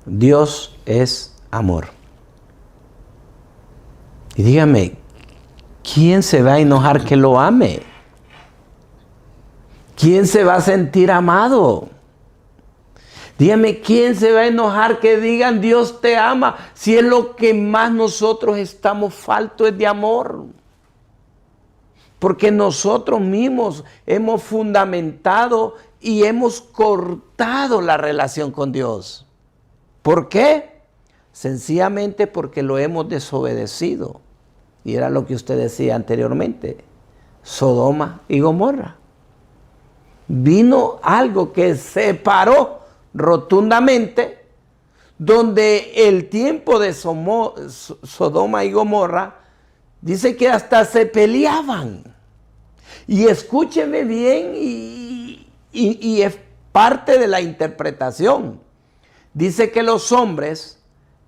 Dios es amor. Y dígame, ¿quién se va a enojar que lo ame? ¿Quién se va a sentir amado? Dígame, ¿quién se va a enojar que digan Dios te ama? Si es lo que más nosotros estamos faltos es de amor. Porque nosotros mismos hemos fundamentado y hemos cortado la relación con Dios. ¿Por qué? Sencillamente porque lo hemos desobedecido. Y era lo que usted decía anteriormente. Sodoma y Gomorra. Vino algo que separó rotundamente, donde el tiempo de Sodoma y Gomorra dice que hasta se peleaban. Y escúcheme bien, y es parte de la interpretación. Dice que los hombres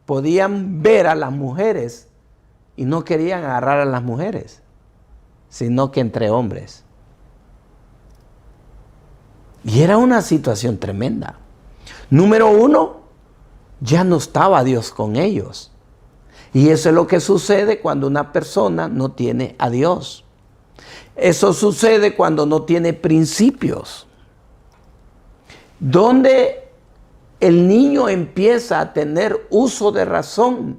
podían ver a las mujeres y no querían agarrar a las mujeres, sino que entre hombres. Y era una situación tremenda. Número 1, ya no estaba Dios con ellos. Y eso es lo que sucede cuando una persona no tiene a Dios. Eso sucede cuando no tiene principios. Donde el niño empieza a tener uso de razón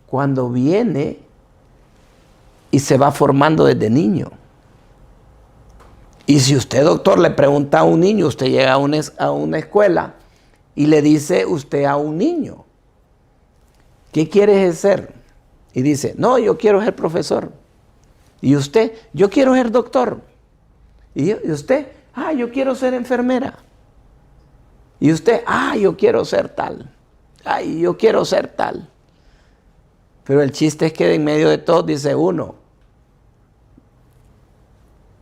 cuando viene y se va formando desde niño. Y si usted, doctor, le pregunta a un niño, usted llega a una escuela y le dice usted a un niño, ¿qué quieres ser? Y dice, no, yo quiero ser profesor. ¿Y usted? Yo quiero ser doctor. ¿Y usted? Ah, yo quiero ser enfermera. ¿Y usted? Ah, yo quiero ser tal. Ay, yo quiero ser tal. Pero el chiste es que en medio de todo dice uno,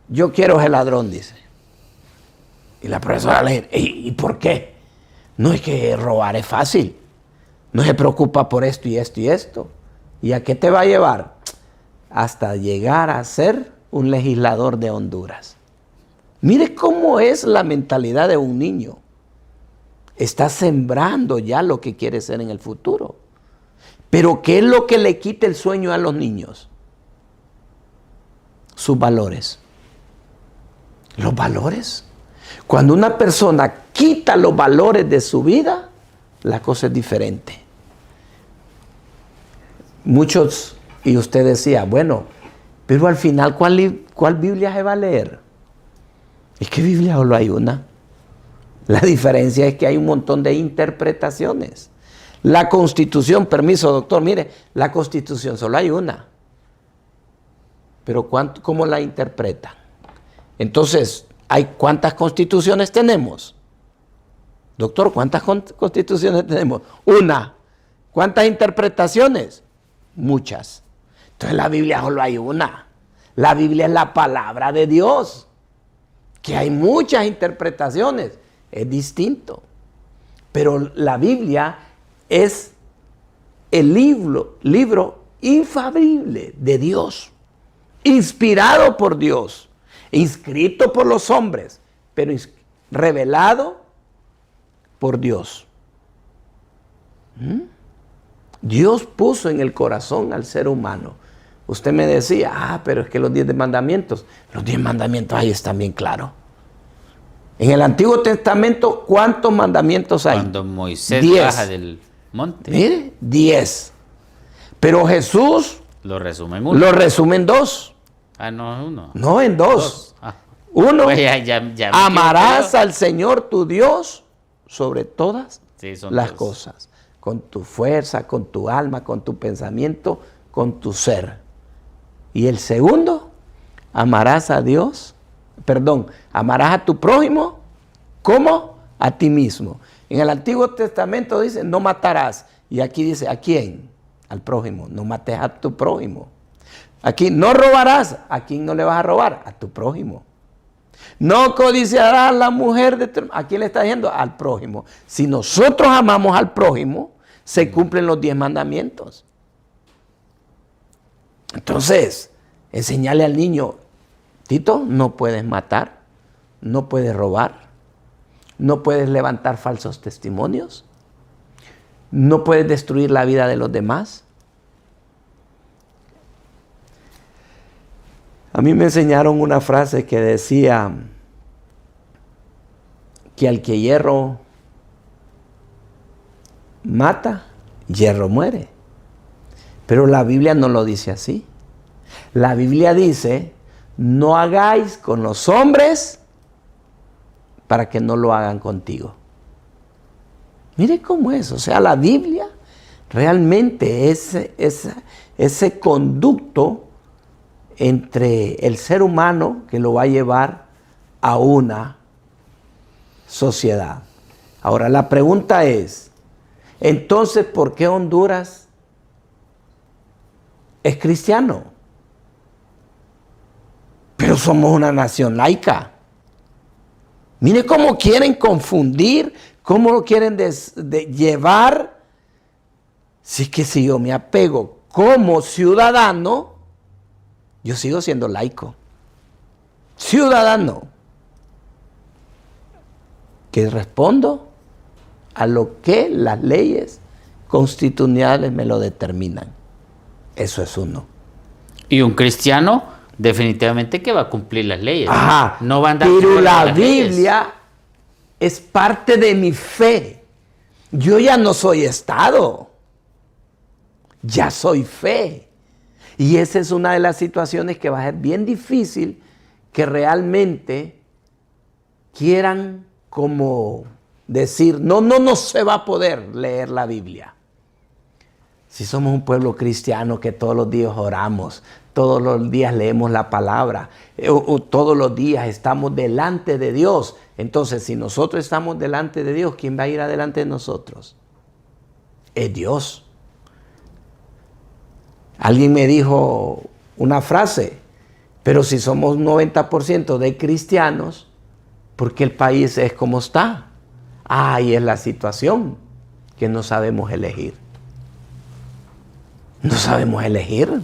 yo quiero ser ladrón, dice. Y la profesora le dice, ¿y por qué? No, es que robar es fácil. No se preocupa por esto y esto y esto. ¿Y a qué te va a llevar? Hasta llegar a ser un legislador de Honduras. Mire cómo es la mentalidad de un niño. Está sembrando ya lo que quiere ser en el futuro. Pero ¿qué es lo que le quita el sueño a los niños? Sus valores. Los valores. Cuando una persona quita los valores de su vida, la cosa es diferente. Muchos, y usted decía, bueno, pero al final, ¿cuál Biblia se va a leer? Es que Biblia solo hay una. La diferencia es que hay un montón de interpretaciones. La Constitución, permiso doctor, mire, la Constitución solo hay una. Pero ¿cómo la interpretan? Entonces, ¿cuántas constituciones tenemos? Doctor, ¿cuántas constituciones tenemos? Una. ¿Cuántas interpretaciones? Muchas. Entonces la Biblia solo hay una. La Biblia es la palabra de Dios. Que hay muchas interpretaciones. Es distinto. Pero la Biblia es el libro infalible de Dios. Inspirado por Dios. Inscrito por los hombres. Pero revelado por Dios. Dios puso en el corazón al ser humano. Usted me decía, pero es que los 10 mandamientos, ahí están bien claros. En el Antiguo Testamento, ¿cuántos mandamientos hay? Cuando Moisés 10. baja del monte. Mire, 10. Pero Jesús Lo resume en uno. lo resume en 2. Ah, no, uno. No, en 2. Ah. Uno, Pues ya me amarás equivoqué. al Señor tu Dios sobre todas Sí, son las 2. cosas. Con tu fuerza, con tu alma, con tu pensamiento, con tu ser. Y el segundo, amarás a tu prójimo como a ti mismo. En el Antiguo Testamento dice, no matarás. Y aquí dice, ¿a quién? Al prójimo. No mates a tu prójimo. Aquí, no robarás. ¿A quién no le vas a robar? A tu prójimo. No codiciarás la mujer de tu... ¿A quién le está diciendo? Al prójimo. Si nosotros amamos al prójimo, se cumplen los 10 mandamientos. Entonces, enseñarle al niño, Tito, no puedes matar, no puedes robar, no puedes levantar falsos testimonios, no puedes destruir la vida de los demás. A mí me enseñaron una frase que decía que al que hierro mata, hierro muere. Pero la Biblia no lo dice así. La Biblia dice, no hagáis con los hombres para que no lo hagan contigo. Mire cómo es. O sea, la Biblia realmente es ese conducto entre el ser humano que lo va a llevar a una sociedad. Ahora, la pregunta es, entonces, ¿por qué Honduras es cristiano? Pero somos una nación laica. Mire cómo quieren confundir, cómo lo quieren llevar. Si es que si yo me apego como ciudadano, yo sigo siendo laico. Ciudadano. Que respondo a lo que las leyes constitucionales me lo determinan. Eso es uno. Y un cristiano, definitivamente que va a cumplir las leyes. Ajá, no va a andar pero fuera de la las leyes. Biblia es parte de mi fe. Yo ya no soy Estado. Ya soy fe. Y esa es una de las situaciones que va a ser bien difícil que realmente quieran como decir, no se va a poder leer la Biblia. Si somos un pueblo cristiano que todos los días oramos, todos los días leemos la palabra, o todos los días estamos delante de Dios. Entonces, si nosotros estamos delante de Dios, ¿quién va a ir adelante de nosotros? Es Dios. Alguien me dijo una frase, pero si somos 90% de cristianos, ¿por qué el país es como está? Ahí es la situación, que no sabemos elegir. No sabemos elegir.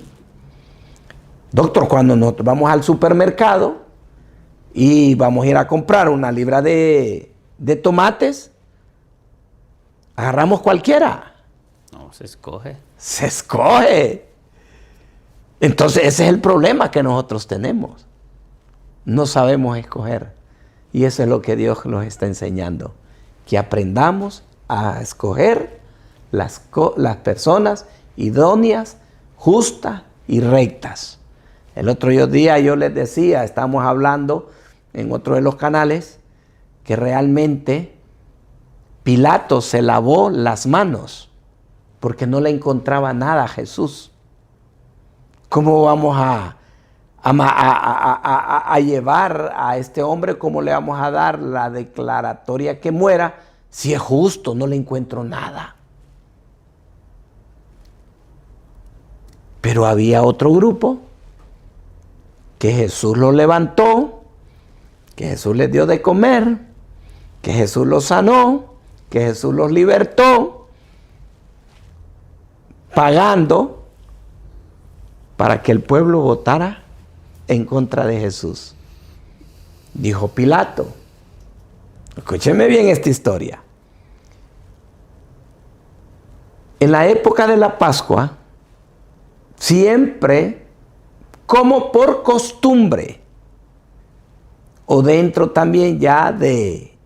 Doctor, cuando nosotros vamos al supermercado y vamos a ir a comprar una libra de tomates, agarramos cualquiera. No, se escoge. Se escoge. Entonces ese es el problema que nosotros tenemos. No sabemos escoger. Y eso es lo que Dios nos está enseñando. Que aprendamos a escoger las personas idóneas, justas y rectas. El otro día yo les decía, estamos hablando en otro de los canales, que realmente Pilato se lavó las manos porque no le encontraba nada a Jesús. ¿Cómo vamos a llevar a este hombre? ¿Cómo le vamos a dar la declaratoria que muera si es justo? No le encuentro nada. Pero había otro grupo que Jesús lo levantó, que Jesús les dio de comer, que Jesús los sanó, que Jesús los libertó, pagando para que el pueblo votara en contra de Jesús. Dijo Pilato, escúcheme bien esta historia. En la época de la Pascua, siempre, como por costumbre, o dentro también ya de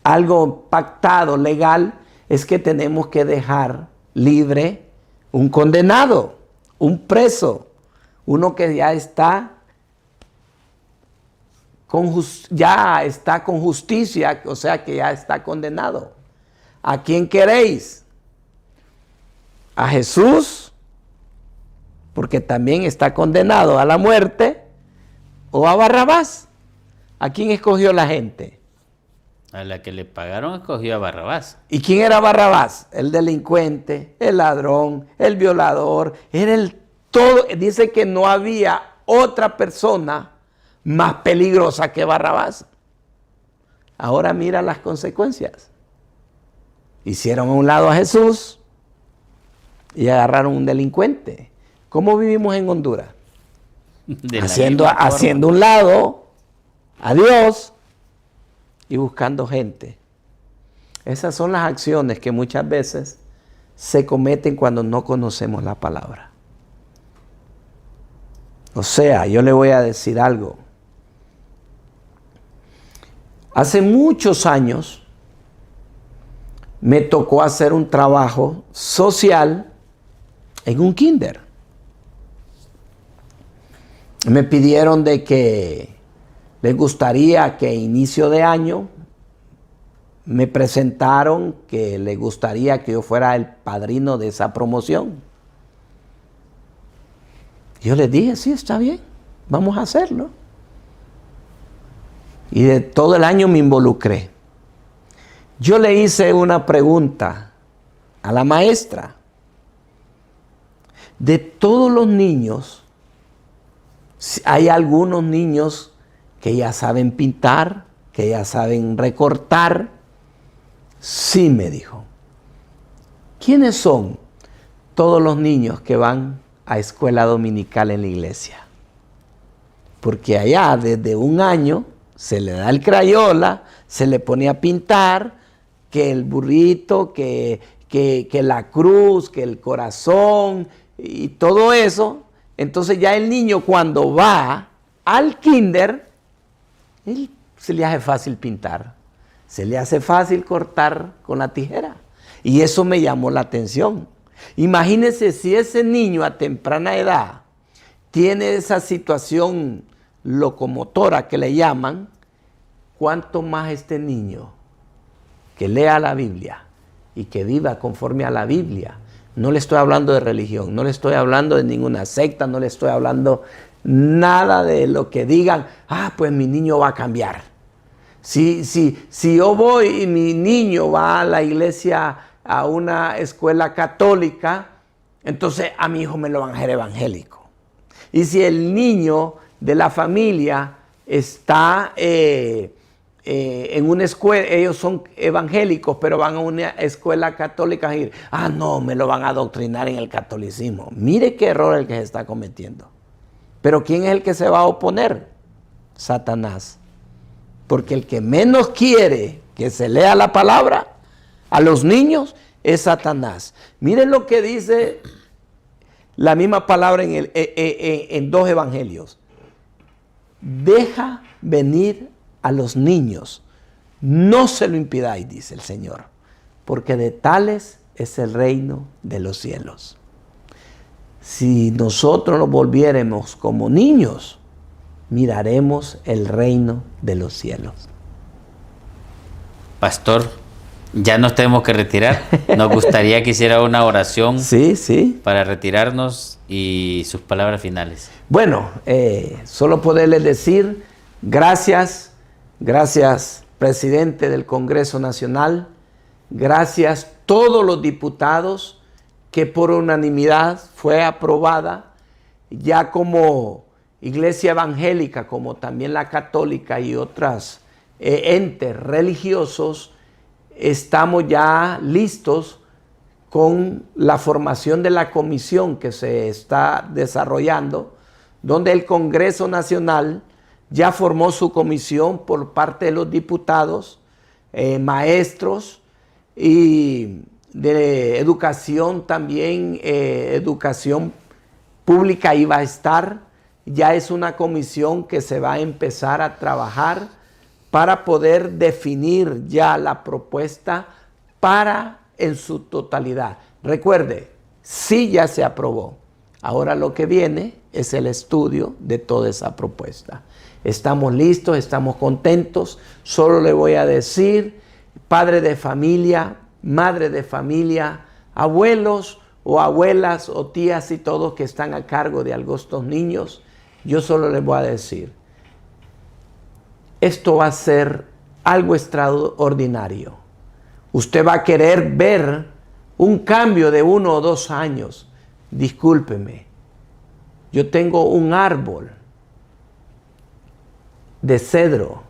algo pactado legal, es que tenemos que dejar libre un condenado, un preso, uno que ya está con justicia, o sea que ya está condenado. ¿A quién queréis? ¿A Jesús? Porque también está condenado a la muerte, o a Barrabás. ¿A quién escogió la gente? A la que le pagaron escogió a Barrabás. ¿Y quién era Barrabás? El delincuente, el ladrón, el violador, era el todo. Dice que no había otra persona más peligrosa que Barrabás. Ahora mira las consecuencias. Hicieron a un lado a Jesús y agarraron a un delincuente. ¿Cómo vivimos en Honduras? Haciendo un lado a Dios y buscando gente. Esas son las acciones que muchas veces se cometen cuando no conocemos la palabra. O sea, yo le voy a decir algo. Hace muchos años me tocó hacer un trabajo social en un kinder. Me pidieron de que les gustaría que a inicio de año me presentaron que les gustaría que yo fuera el padrino de esa promoción. Yo les dije, sí, está bien, vamos a hacerlo. Y de todo el año me involucré. Yo le hice una pregunta a la maestra. De todos los niños, hay algunos niños que ya saben pintar, que ya saben recortar. Sí, me dijo. ¿Quiénes son todos los niños que van a escuela dominical en la iglesia? Porque allá desde un año se le da el crayola, se le pone a pintar, que el burrito, que la cruz, que el corazón y todo eso. Entonces ya el niño cuando va al kinder, se le hace fácil pintar, se le hace fácil cortar con la tijera. Y eso me llamó la atención. Imagínense si ese niño a temprana edad tiene esa situación locomotora que le llaman, ¿cuánto más este niño que lea la Biblia y que viva conforme a la Biblia No le estoy hablando de religión, no le estoy hablando de ninguna secta, no le estoy hablando nada de lo que digan, pues mi niño va a cambiar. Si yo voy y mi niño va a la iglesia, a una escuela católica, entonces a mi hijo me lo van a hacer evangélico. Y si el niño de la familia está en una escuela, ellos son evangélicos, pero van a una escuela católica y no, me lo van a adoctrinar en el catolicismo. Mire qué error el que se está cometiendo. Pero ¿quién es el que se va a oponer? Satanás. Porque el que menos quiere que se lea la palabra a los niños es Satanás. Miren lo que dice la misma palabra en 2 evangelios. Deja venir a los niños, no se lo impidáis, dice el Señor, porque de tales es el reino de los cielos. Si nosotros nos volviéramos como niños, miraremos el reino de los cielos. Pastor, ya nos tenemos que retirar. Nos gustaría que hiciera una oración para retirarnos y sus palabras finales. Bueno, solo poderles decir gracias, presidente del Congreso Nacional, gracias todos los diputados que por unanimidad fue aprobada, ya como iglesia evangélica, como también la católica y otras entes religiosos, estamos ya listos con la formación de la comisión que se está desarrollando, donde el Congreso Nacional ya formó su comisión por parte de los diputados, maestros y de educación también, educación pública iba a estar. Ya es una comisión que se va a empezar a trabajar para poder definir ya la propuesta en su totalidad. Recuerde, sí ya se aprobó. Ahora lo que viene es el estudio de toda esa propuesta. Estamos listos, estamos contentos. Solo le voy a decir, padre de familia, madre de familia, abuelos o abuelas o tías y todos que están a cargo de estos niños, yo solo les voy a decir, esto va a ser algo extraordinario. Usted va a querer ver un cambio de 1 o 2 años. Discúlpeme, yo tengo un árbol de cedro.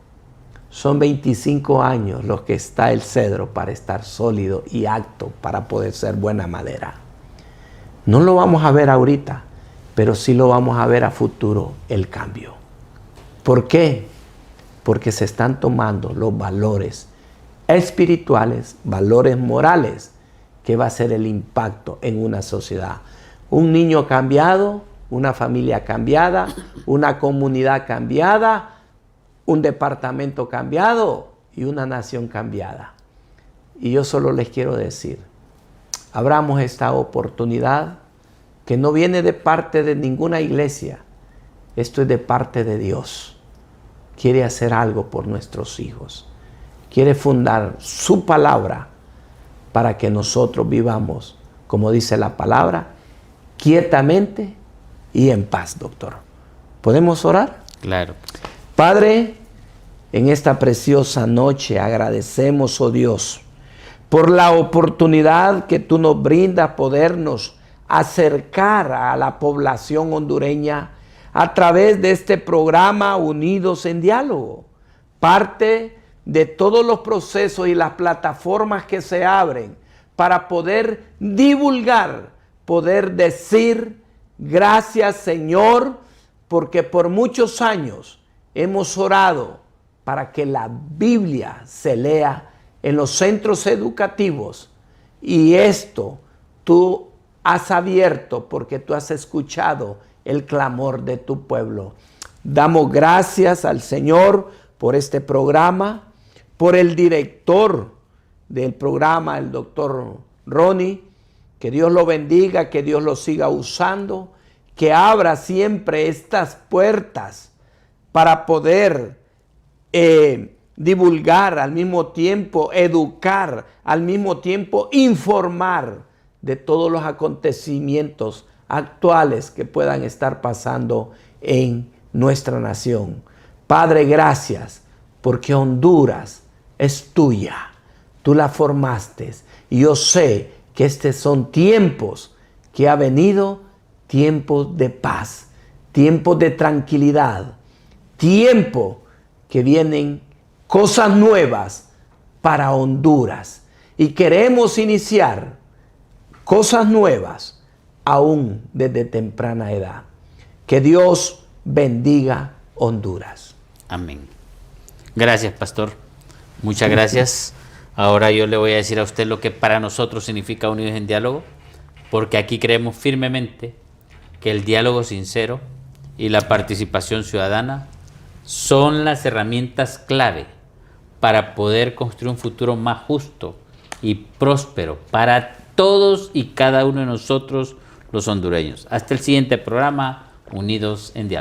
Son 25 años los que está el cedro para estar sólido y apto para poder ser buena madera. No lo vamos a ver ahorita, pero sí lo vamos a ver a futuro, el cambio. ¿Por qué? Porque se están tomando los valores espirituales, valores morales, que va a ser el impacto en una sociedad. Un niño cambiado, una familia cambiada, una comunidad cambiada, un departamento cambiado y una nación cambiada. Y yo solo les quiero decir, abramos esta oportunidad que no viene de parte de ninguna iglesia, esto es de parte de Dios. Quiere hacer algo por nuestros hijos, quiere fundar su palabra para que nosotros vivamos, como dice la palabra, quietamente y en paz, doctor. ¿Podemos orar? Claro. Padre, en esta preciosa noche agradecemos, oh Dios, por la oportunidad que tú nos brindas podernos acercar a la población hondureña a través de este programa Unidos en Diálogo. Parte de todos los procesos y las plataformas que se abren para poder divulgar, poder decir gracias, Señor, porque por muchos años hemos orado para que la Biblia se lea en los centros educativos, y esto tú has abierto porque tú has escuchado el clamor de tu pueblo. Damos gracias al Señor por este programa, por el director del programa, el doctor Ronnie. Que Dios lo bendiga, que Dios lo siga usando, que abra siempre estas puertas para poder divulgar, al mismo tiempo educar, al mismo tiempo informar de todos los acontecimientos actuales que puedan estar pasando en nuestra nación. Padre, gracias, porque Honduras es tuya. Tú la formaste. Y yo sé que estos son tiempos que ha venido, tiempos de paz, tiempos de tranquilidad, tiempo que vienen cosas nuevas para Honduras. Y queremos iniciar cosas nuevas aún desde temprana edad. Que Dios bendiga Honduras. Amén. Gracias, pastor. Muchas gracias. Ahora yo le voy a decir a usted lo que para nosotros significa Unidos en Diálogo, porque aquí creemos firmemente que el diálogo sincero y la participación ciudadana son las herramientas clave para poder construir un futuro más justo y próspero para todos y cada uno de nosotros los hondureños. Hasta el siguiente programa, Unidos en Diálogo.